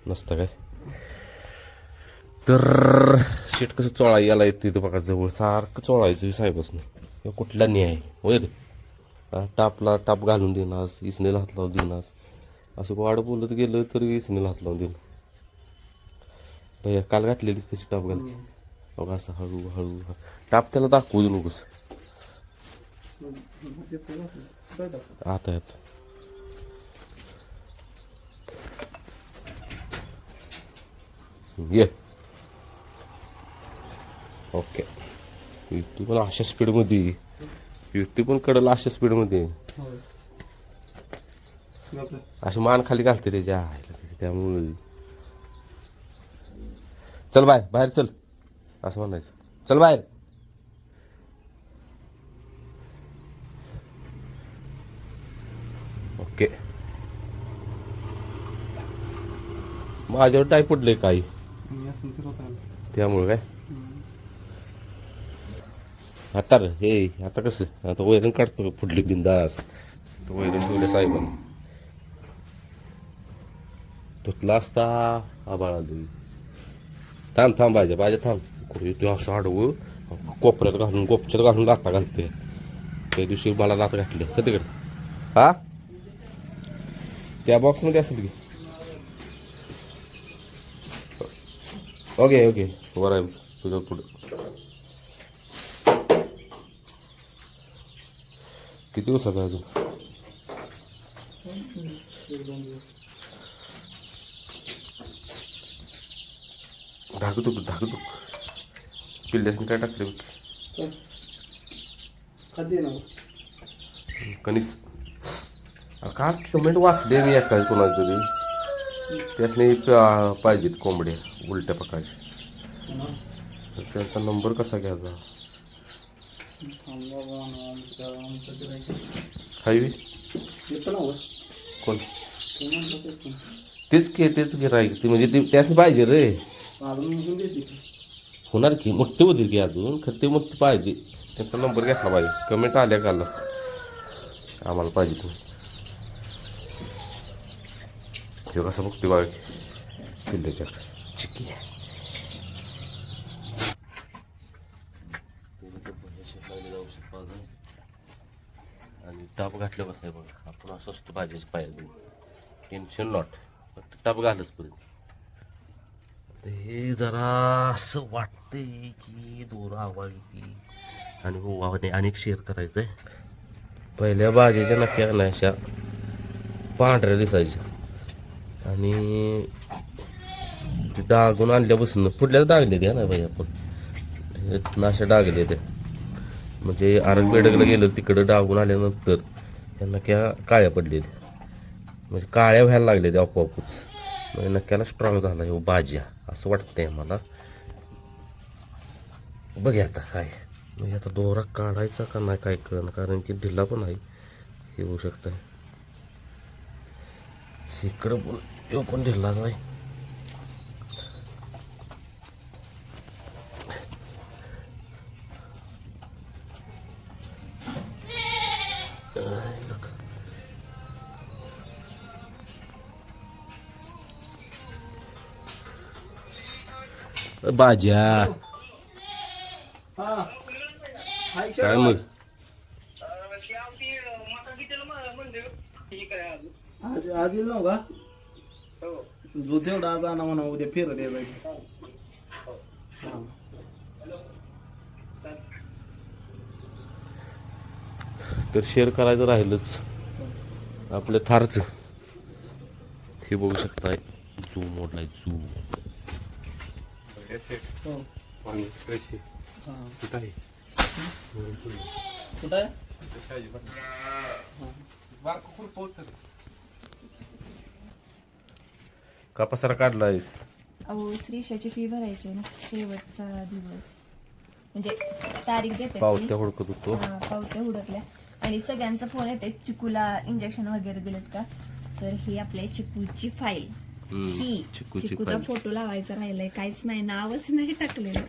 नसतं काय तर शेट कसं चोळा याला येते तर बघा जवळ सारखं चोळायचं साहेबच कुठला नाही आहे होय रे. टापला टाप घालून देणार इसनेला हात लावून देणार असं वाढ बोलत गेलं तरी इसनेला हात लावून देणार. भैया काल घातलेली तशी टाप घालते बघा असं हळू हळू टाप त्याला दाखवू दे नकोस आता येत ये ओके. युती पण अशा स्पीडमध्ये युती पण कडला अशा स्पीडमध्ये अशी मान खाली घालते त्याच्या त्यामुळे चल बाहेर बाहेर चल असं म्हणायचं चल बाहेर. ओके माझ्यावर टाय पडले काही त्यामुळे काय आता रे हे आता कसं आता वैरण काढतो फुडली बिंदास वैरण ठेवल्या साहेबांनी तुतला असता आबाळा थांब थांब बाजा बाजा थांब येतो असं आडवं कोपऱ्यात घालून गोपच्यात घालून लाथा घालते. त्या दिवशी मला लाथा घातली सध्याकडे हा त्या बॉक्समध्ये असेल की ओके ओके बरं आहे तुझं पुढं किती दिवसाचा अजून धाकतो पिल्ल्यासनी काय टाकले कणीस का कमेंट वाचले मी एका कोणाला तरी त्यासनी पाहिजेत कोंबड्या उलट्या प्रकारचे त्यांचा नंबर कसा घ्यायचा हायवे कोण तेच की राहील ते म्हणजे ते त्यासनी पाहिजे रे होणार की मोठे होते की अजून खरं ते मोठे पाहिजे त्यांचा नंबर घेतला पाहिजे कमेंट आल्या का आम्हाला पाहिजे तुम्ही हे कसं बघते बाळ किल्ल्याच्या चिकी आणि टाप घातलं कसं आहे बघा आपण असं असतो भाज्याची पाहिजे टेन्शन नॉट फक्त टाप घालच पर्यंत हे जरा असं वाटतंय की दोरा आवाजी आणि ओवाने अनेक शेअर करायचं आहे. पहिल्या भाजीच्या नक्की नाही अशा पांढऱ्या दिसायच्या आणि डागून आणल्यापासून पुढल्याच डागले त्या ना भाई आपण अशा डागले त्या म्हणजे आरग बेडगला गेलं तिकडं डागून आल्यानंतर त्यांना क्या काळ्या पडले म्हणजे काळ्या व्हायला लागल्या त्या आपोआपच म्हणजे नक्क्याला स्ट्रॉंग झाला हे भाज्या असं वाटतंय मला. बघ आता काय म्हणजे आता दोरा काढायचा का नाही काय कळणं कारण की ढिला पण आहे हे होऊ शकतं इकडं पण येऊ पण ढिला नाही भाज्या काय मग आज येईल ना का जो तेवढा आज आणा म्हणा उद्या फिरत यायचं तर शेअर करायचं राहिलंच आपल्या थारचं हे बघू शकताय झू मोडलाय झू कुठं आहे का पसारा काढलायस अहो श्रीषाची फी भरायची ना शेवटचा दिवस म्हणजे तारीख देते पावत्या हुडकत होतो पावत्या हुडकल्या आणि सगळ्यांचा फोन येते चिकूला इंजेक्शन वगैरे दिलेत का तर ही आपल्या चिकूची फाईल ही चिकूचा फोटो लावायचा राहिलाय काहीच नाही नावच नाही टाकलेलं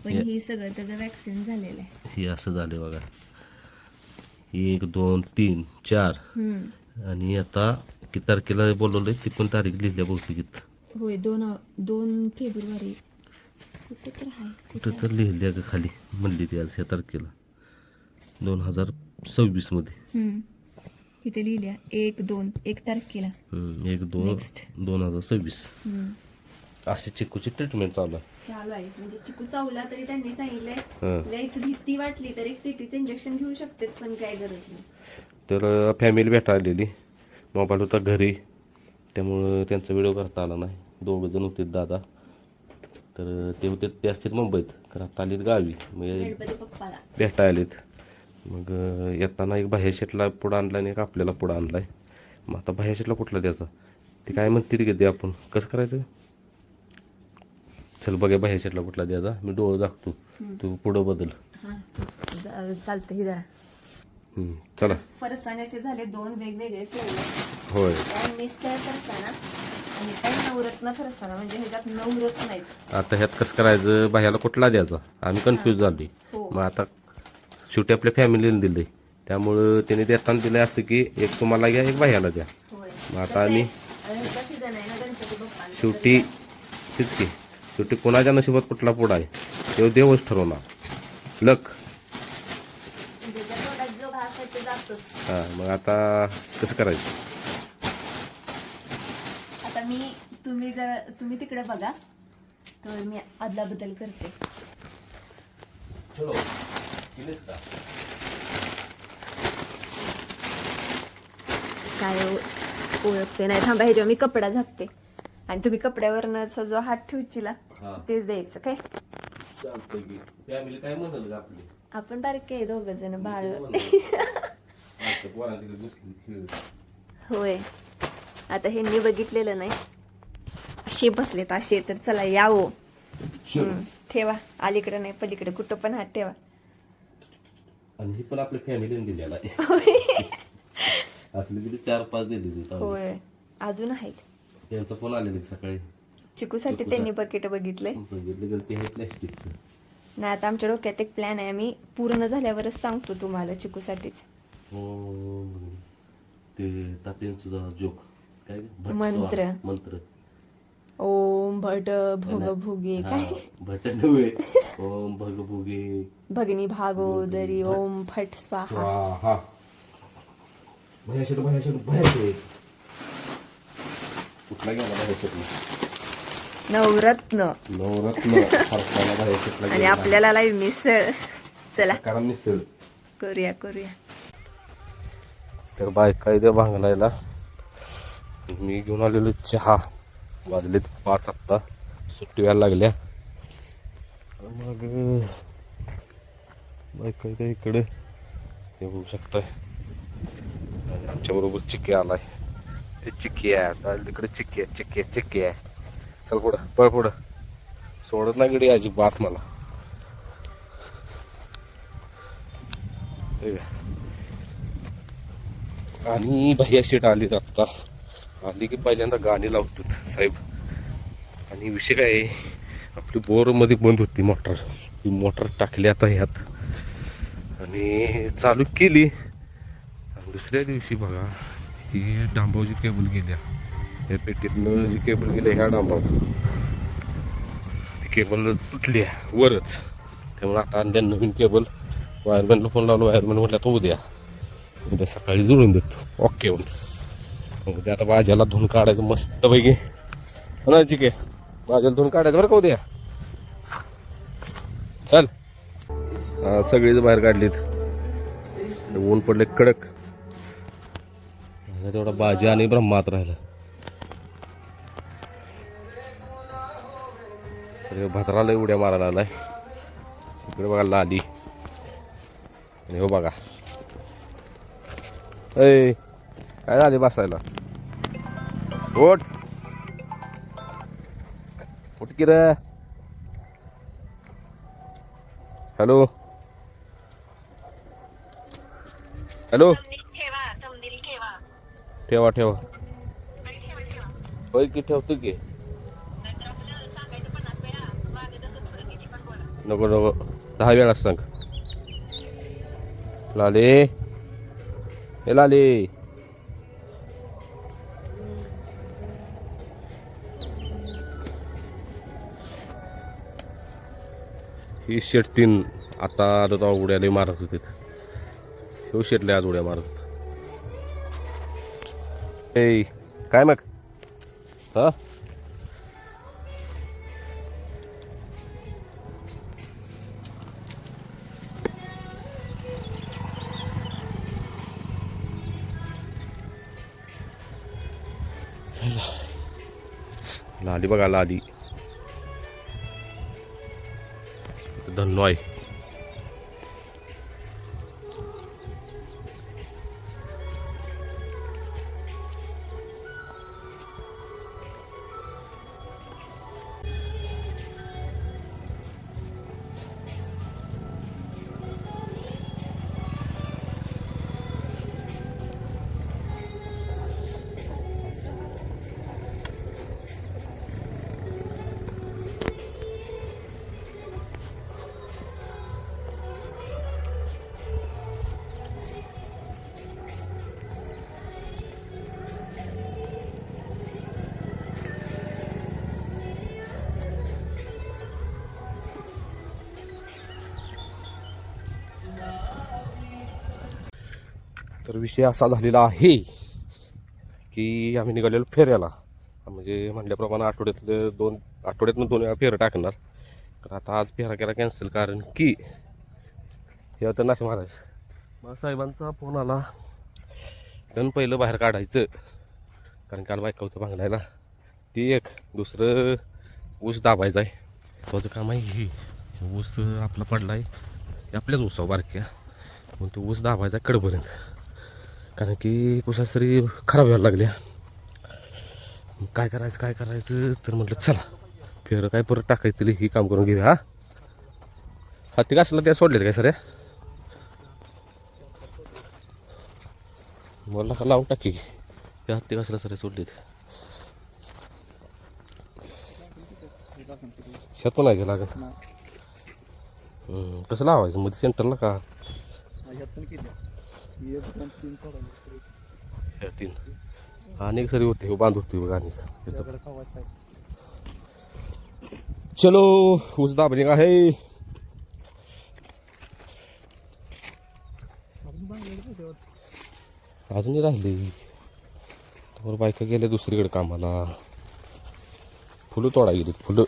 पण ही सगळं त्याचं वॅक्सिन झालेलं आहे हे असं झालं बघा 1 2 3 4 आणि आता किती तारखेला बोलवलंय ती पण तारीख लिहिल्या बहुतेक होय 2 फेब्रुवारी कुठे तर आहे कुठं तर लिहिल्या ग खाली म्हणली ती आज ह्या तारखेला 2026 मध्ये इथे लिहिल्या 1 तारखेला 1 2 2026 अशी चिकूची ट्रीटमेंट चालू आहे. चालू आहे म्हणजे चिकू चावला तरी त्यांनी सांगितलंय लयच भीती वाटली तर एक टीटीचं इंजेक्शन घेऊ शकते पण काय गरज नाही. तर फॅमिली भेटा आलेली मोबाईल होता घरी त्यामुळं त्यांचा व्हिडिओ करता आला नाही. 2 जण होते दादा तर ते असतील मुंबईत कारण आता आलीत गावी म्हणजे गणपती पप्पाला भेटा आलेत. मग येताना एक बाह्या शेटला पुढं आणला आणि एक आपल्याला पुढं आणलाय. मग आता बाह्या शेटला कुठला द्यायचा ते काय म्हणते की आपण कसं करायचं. चल बघा बाह्या शेटला कुठला द्यायचा मी डोळं दाखवतो तू पुढं बदल. चालतं ही जरा चला. फरसाण्याचे झाले 2 वेगवेगळे फ्लेवर होय मिसळ फरसाणा आणि काही नवरत्न फरसाणा म्हणजे ह्याच्यात नवरत्न नाहीत. आता ह्यात कसं करायचं बाह्याला कुठला द्यायचा आम्ही कन्फ्यूज झाली. मग आता शेवटी आपल्या फॅमिलीने दिले त्यामुळं त्याने देताना दिलं असं की एक तुम्हाला घ्या एक बाह्याला द्या. मग आता आम्ही शेवटी तेच की शेवटी कोणाच्या नशिबात कुठला पुढा आहे तेव्हा देवच ठरवणार लक. हां मग आता कसं करायचं. आता तुम्ही तिकडे बघा तर मी आदला बदल करते. काय ओळखते नाही थांबा ह्याच्यावर मी कपडा झाकते आणि तुम्ही कपड्यावरनं जो हात ठेवशीला तेच द्यायचं काय. फॅमिली काय म्हणाल का आपली आपण बारके आहे 2 जण बाळ. होय आता ह्यांनी बघितलेलं नाही असे बसलेत असे तर चला यावं. ठेवा अलीकडे नाही पलीकडे कुठं पण हात ठेवा. आणि ही पण आपल्या फॅमिलीने दिलेला आहे असली तरी 4-5 दिली. होय अजून आहेत. त्यांचा फोन आलेला सकाळी चिकूसाठी त्यांनी बकेट बघितले प्लॅस्टिकचं. नाही आता आमच्या डोक्यात एक प्लॅन आहे आम्ही पूर्ण झाल्यावरच सांगतो तुम्हाला चिकूसाठीच. ते तात्यांचा जोक काय मंत्र ओम भट भोग भुगे काय भट नव्हे ओम भग भुगे भगनी भागोदरी ओम फट स्वाहा. कुठला गेला नवरत्न नवरत्न आणि आपल्याला लाईव्ह मिसळ. चला कारण मिसळ करूया. तर बायका इथे भांगलायला मी घेऊन आलेलो चहा. वाजले 5 आत्ता सुट्टी व्हायला लागल्या. मग बायका इथे इकडे हे बघू शकताय आणि आमच्याबरोबर चिक्की आलाय. चिक्की आहे तिकडे चिक्की आहे. चल पुढं पळ पुढं सोडत नाही गडी अजिबात मला. आणि भैया शेट आली आत्ता आली की पहिल्यांदा गाणी लावतो साहेब. आणि विषय काय आहे आपली बोरमध्ये बंद होती मोटर ती मोटर टाकली आता ह्यात आणि चालू केली. आणि दुसऱ्या दिवशी बघा ही डांबावची केबल गेल्या या पेटीतनं जी केबल गेली ह्या डांबाव ती केबल तुटली आहे वरच. त्यामुळे आता आणल्या नवीन केबल. वायरमॅनला फोन लावलो वायरमॅन म्हटलं तो उद्या सकाळी जुळून देतो ओके म्हणून. उद्या आता भाज्याला धुवून काढायचं मस्तपैकी ना चिके भाज्याला धुवून काढायचं बरं का उद्या. चल सगळीच बाहेर काढलीत ऊन पडले कडक. तेवढा भाजी आणि ब्रह्मात राहिला. भातराला उड्या मारायला आलाय. इकडे बघा लाली आणि हो बघा ए काय झाले बसायला. उठ की रे. हॅलो ठेवा होय की ठेवतो की नको 10 वेळा सांग लाले हे लाले ही शेट 3 आता आलो तर उड्याला मारत होते हे शेटले आज उड्या मारत होते. ए काय मग हा लाली बघा लाली धन्नो आहे. तर विषय असा झालेला आहे की आम्ही निघालेलो फेऱ्याला म्हणजे म्हटल्याप्रमाणे आठवड्यातून 2 वेळा फेरं टाकणार. तर आता आज फेरा केला कॅन्सल कारण की हे होतं नाशिक महाराज साहेबांचा फोन आला त्यांनी पहिलं बाहेर काढायचं कारण काल बायका होतं भांगडायला ती एक दुसरं ऊस दाबायचा आहे त्याचं काम आहे. हे ऊस आपला पडला आहे आपल्याच ऊसावर बारक्या मग तो ऊस दाबायचा कडपर्यंत कारण की कुशासरी खराब व्हायला लागल्या. काय करायचं तर म्हटलं चला फेरं काय परत टाकायचं ही काम करून घेऊया. हा हत्ती कसला त्या सोडलेत काय सर मला का लावून टाकी त्या हत्ती कसला सर सोडलेत शेत पण आहे गेला का कसं लावायचं मध्ये सेंटरला का 3 अनेक सरी होते हो बांध होती बघा अनेक. चलो ऊस दाबणे का है अजूनही राहिले तर बायका गेल्या दुसरीकडे कामाला फुलं तोडा गेली फुलं.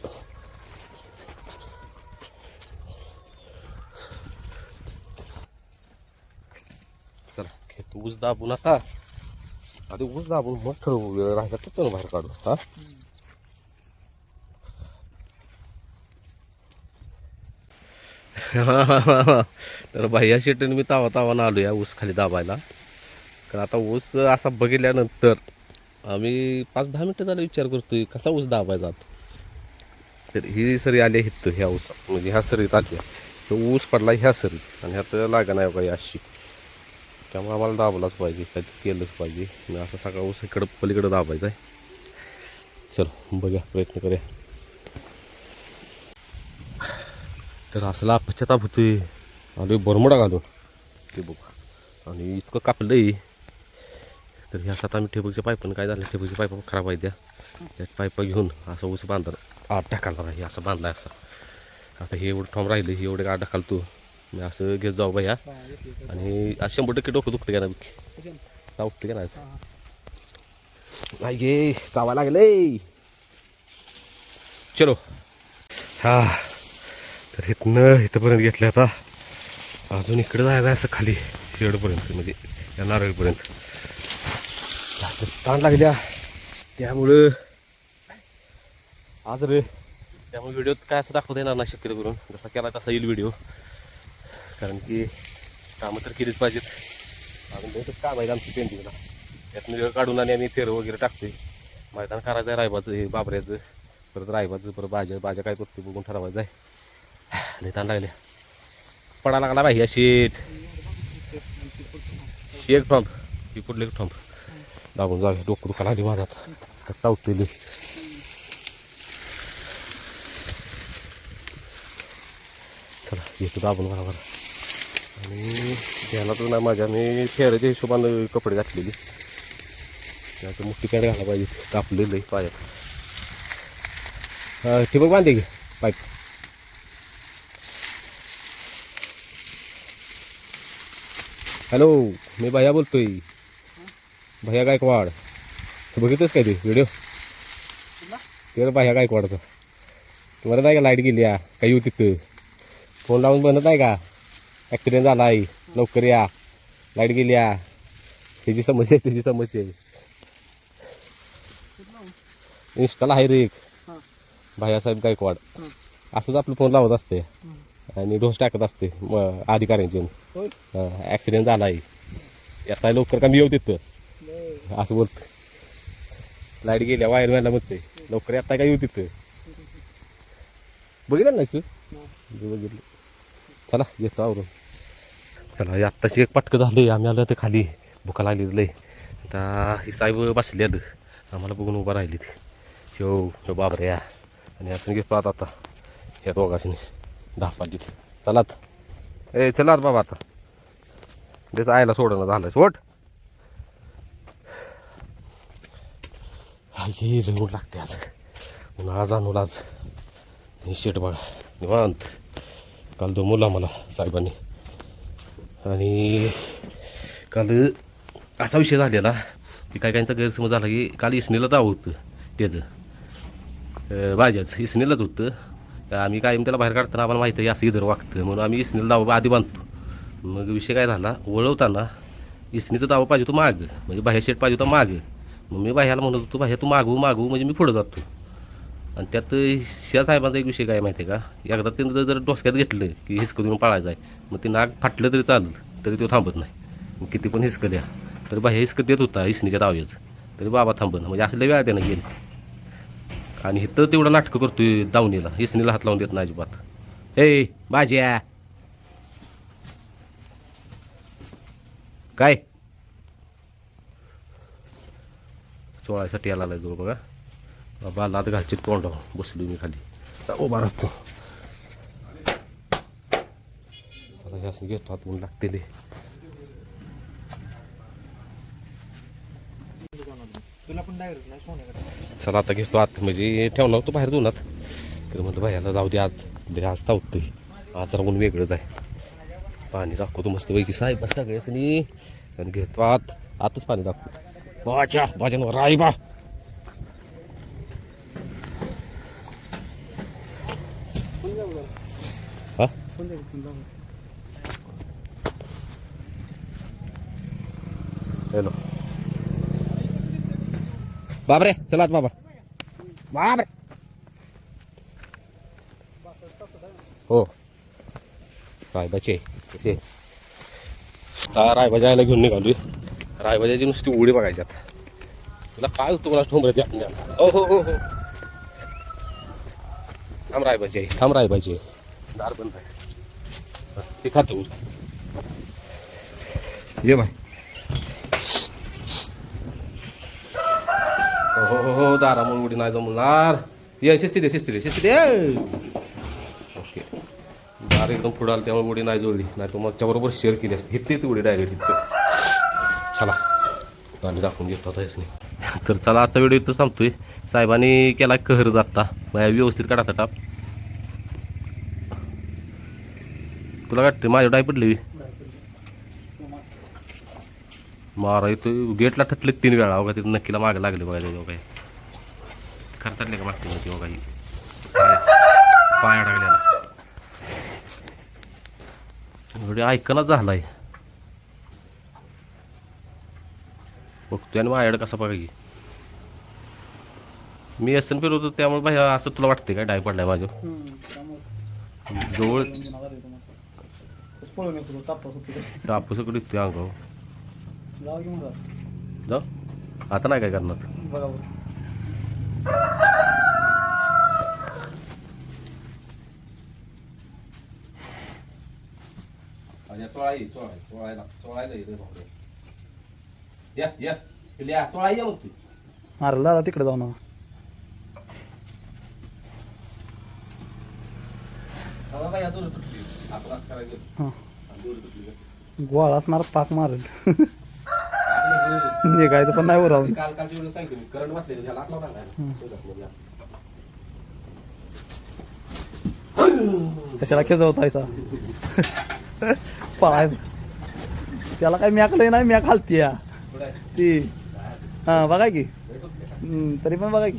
चला घेतो ऊस दाबून आता आधी ऊस दाबून मग ठरवू वेळ राहिला तर बाहेर काढू. हा तर भैया शेट्टीने मी तावानं आलो या ऊस खाली दाबायला कारण आता ऊस असा बघितल्यानंतर आम्ही 5-10 मिनटं झालं विचार करतोय कसा ऊस दाबायचा. तर ही सरी आली आहेत ह्या ऊस म्हणजे ह्या सरीत आली तो ऊस पडला ह्या सरीत आणि ह्यात लागा नाही बघा अशी त्यामुळे आम्हाला दाबलाच पाहिजे काही केलंच पाहिजे. मी असं सगळा ऊस इकडं पलीकडं दाबायचा आहे. चलो बघूया प्रयत्न करूया. तर असला पश्चाताप होतोय आलो बरमोडा घालून ते बघ आणि इतकं कापलं आहे. तर ह्या सात आम्ही ठिबकच्या पाईपनं काय झालं ठिबकची पाईप खराब आहे त्यात पाईप घेऊन असं ऊस बांधणार आठ टाकायला हे असं बांधला असं. आता हे एवढं ठॉम राहिलं हे एवढे आठ टाकाल मी असं घेत जाऊ बाया आणि आज 100% डोकं दुखतं का ना उठते का नाही गे चावा लागले. चलो हा तर इथंपर्यंत घेतलं आता अजून इकडे जायचं असं खाली शेडपर्यंत म्हणजे या नारळपर्यंत जास्त ताण लागल्या त्यामुळं आज रे त्यामुळे व्हिडिओत काय असं दाखवता येणार नाही शक्यतो करून जसा केला तसा येईल व्हिडिओ कारण की कामं तर केलीच पाहिजेत. अजून बहुतच काम आहे आमची पेंटिंगला त्यातनं वेळ काढून आणि आम्ही फेरं वगैरे टाकतोय. मैदान करायचं आहे रायबाचं हे बाबऱ्याचं परत रायबाचं परत भाज्या काय करते बघून ठरवायचं आहे. लई ताण लागले पडा लागला बाई या शीट एक ठॉम्प ही कुठले एक ठॉम्प दाबून जावे डोकं दुखायला आली माझा आता उठलेली. चला येतो दाबून बरोबर आणि ध्यानात नाही माझ्या मी फेऱ्याच्या हिशोबानं कपडे घातलेली त्याचं मोठी पॅन्ट घालायला पाहिजे कापलेलं आहे पायात ठिबक बांधे घे पाईप हॅलो मी भैया बोलतोय भैया गायकवाड तू बघितलंस काय ते व्हिडिओ ते भैया गायकवाडचं तुम्हाला नाही का लाईट गेली या काही होती तिथं फोन लावून बनत नाही का ॲक्सिडेंट झाला आहे लवकर या लाईट गेली या ह्याची समस्या आहे त्याची समस्या आहे इंस्टाला आहे रे एक भैयासाहेब गायकवाड असंच आपलं फोन लावत असते आणि डोस टाकत असते अधिकाऱ्यांचे ॲक्सिडेंट झाला आहे येता लवकर का मी येऊ तिथं असं बोलत लाईट गेल्या वायरमॅनला म्हणते लवकर येता का येऊ तिथं बघितलं नाही तू बघितलं चला येतो आवरून चला आत्ताची एक पटकं झालं आम्ही आलो ते खाली भुका लागली लय आता ही साहेब बसले आलं आम्हाला बघून उभं राहिली ती हो बाबरे या आणि आपण घेतो आता ह्या दोघांनी 10-5 तिथे चलात ए चलात बाबा आता तेच आयला सोडणं झालं सोड हे ऊन लागते आज उन्हाळा जाणून आज ही शेट बघा निवांत काल तो मुला मला साहेबांनी आणि काल असा विषय झालेला की काही काहींचा गैरसमज झाला की काल इसनीला दाव होतं त्याचं भाज्याचं इसनीलाच होतं आम्ही कायम त्याला बाहेर काढताना आम्हाला माहिती आहे असं इधर वागतं म्हणून आम्ही इसनीला दाव आधी बांधतो मग विषय काय झाला वळवताना इसनीचं दाव पाहिजे तो माग म्हणजे बाह्या शेट पाहिजे होता माग मग मी बाह्याला म्हणत होतो बाह्या तू मागू म्हणजे मी पुढं जातो आणि त्यात शिया साहेबांचा एक विषय काय माहिती आहे का एकदा त्यांचं जर डोसक्यात घेतलं की हिसकं देऊन पाळायचं आहे मग ते नाग फाटलं तरी चालेल तरी तो थांबत नाही मग किती पण हिसकं द्या तरी बाह्या हिसकं देत होता इसनीच्या दाव्याचं तरी बाबा थांबत म्हणजे असल्या वेळा त्यानं गेलं आणि इथं तेवढं नाटकं करतोय दावणीला इसनीला हात लावून देत नाही अजिबात ए भाज्या काय चोळायसाठी यायला लागलो बघा बाबा लात घालची तोंड बसलो मी खाली उभा राहतो चला हे असं घेतो हात ऊन लागते चला आता घेतो आत म्हणजे ठेवला होतो बाहेर दोनात तर म्हणलं बाहेरला जाऊ दे आज तावतोय आज जरा ऊन वेगळंच आहे पाणी दाखवतो मस्त पैकी साहेब सगळ्याच नाही आणि घेतो आतच पाणी दाखवतो भाज्यांवर राई बा हा हॅलो बाबरे चलात बाबा बाबरे हो रायबाचे रायबाजा यायला घेऊन निघालोय रायबाजाची नुसती उडी बघायची आता तुला काय होतं मला ठोंबऱ्याची आपल्या हो हो हो हो थांब रायबाचे दार बंद आहे ते खातो ये बाय हो हो हो दारामुळे उडी नाही जमणार ये शिस्ती दे ओके दार एकदम पुढं आलं त्यामुळे उडी नाही जोडली नाही तो मगच्या बरोबर शेअर केली असते हिथे ती उडी डायरेक्ट इथं चला आम्ही दाखवून घेतो आता नाही तर चला आजचा व्हिडिओ इथं सांगतोय साहेबांनी केला कहर जाता व्यवस्थित काढा टाप तुला वाटते माझ्या डाय पडली मारा इथं गेटला ठटले 3 वेळा बघा तिथं नक्कीला मागे लागले बघा त्याच्यावर काही खर्चाटले का मागते मग तेव्हा काही पाया टाकलेला एवढे ऐकणच झालाय बघतोय आणि माझ्याकडे कसा बघा की मी एसन फिरवतो त्यामुळे बाई असं तुला वाटते काय डाय पडलाय माझ्या जवळ टापू सगळं दिसतोय अंगावर जाऊ आता नाही काय करणार मारला दादा तिकडे जाऊ ना आपण करायचं गोळा असणार पाक मारेल निघायचं पण नाही राहून. काल कालची व्हिडिओ सांगितली मी करंट बसलेली ह्याला आत लावला नाही. कशाला खेळवतायचा पाय त्याला काय मॅकलंय नाही मॅक हालती या ती हा बघा की तरी पण बघा की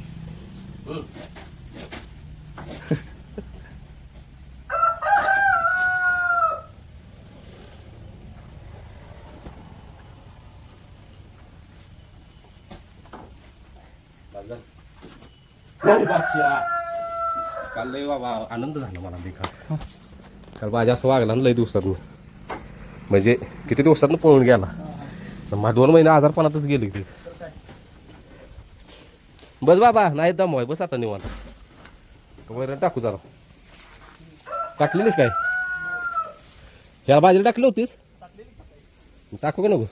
काल लय बाबा आनंद झाला मला बेकार. काल माझ्या असं वागला ना लय दिवसातनं, म्हणजे किती दिवसातनं पळून गेला. मला 2 महिने आजारपणातच गेले की. बस बाबा नाही दमवाय बस आता निवांत. वैरण टाकू जरा. टाकलेलीस काय ह्या भाजीला टाकली होतीस टाकू का नको.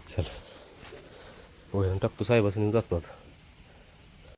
चल वैरण टाकतो साहेबासनी जातो आता.